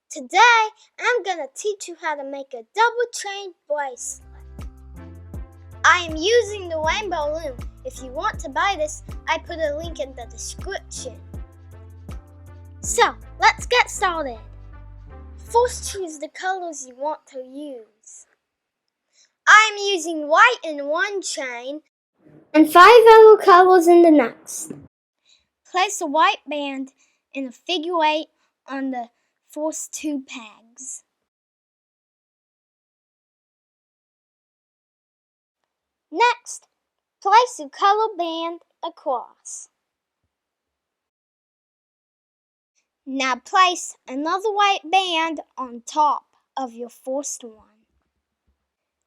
Today, I'm gonna teach you how to make a double chain bracelet. I am using the Rainbow Loom. If you want to buy this, I put a link in the description. So, let's get started. First, choose the colors you want to use. I am using white in one chain and 5 other colors in the next. Place a white band in a figure 8 on the first 2 pegs. Next, place a color band across. Now place another white band on top of your first one.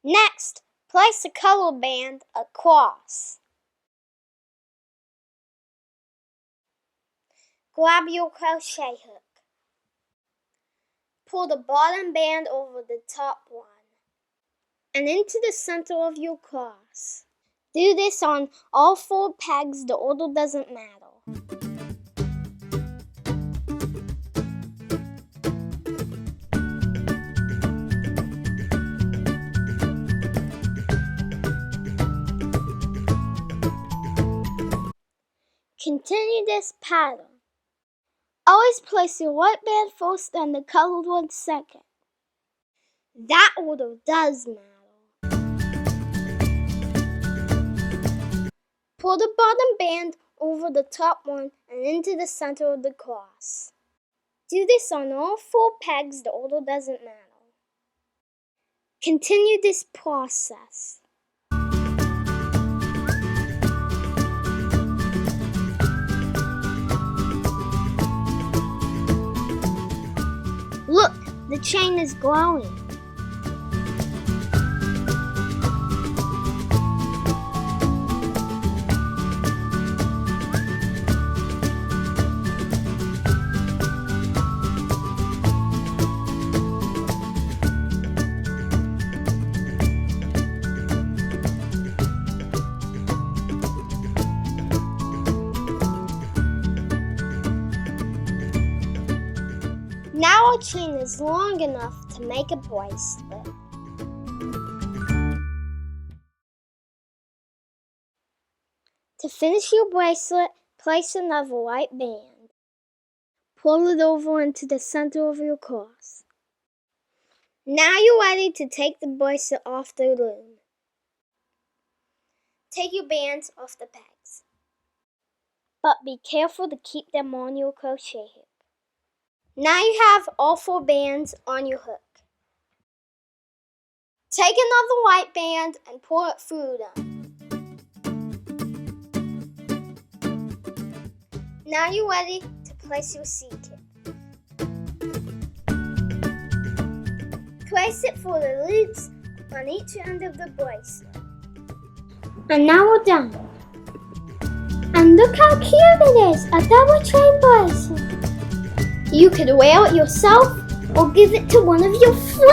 Next, place a color band across. Grab your crochet hook. Pull the bottom band over the top one and into the center of your cross. Do this on all 4 pegs, the order doesn't matter. Continue this pattern. Always place your white band first and the colored one second. That order does matter. Pull the bottom band over the top one and into the center of the cross. Do this on all 4 pegs, the order doesn't matter. Continue this process. Look, the chain is glowing. Now our chain is long enough to make a bracelet. To finish your bracelet, place another white band. Pull it over into the center of your cross. Now you're ready to take the bracelet off the loom. Take your bands off the pegs, but be careful to keep them on your crochet hook. Now you have all 4 bands on your hook. Take another white band and pull it through them. Now you're ready to place your C-tip. Place it for the loops on each end of the bracelet. And now we're done. And look how cute it is, a double chain bracelet. You could wear it yourself or give it to one of your friends.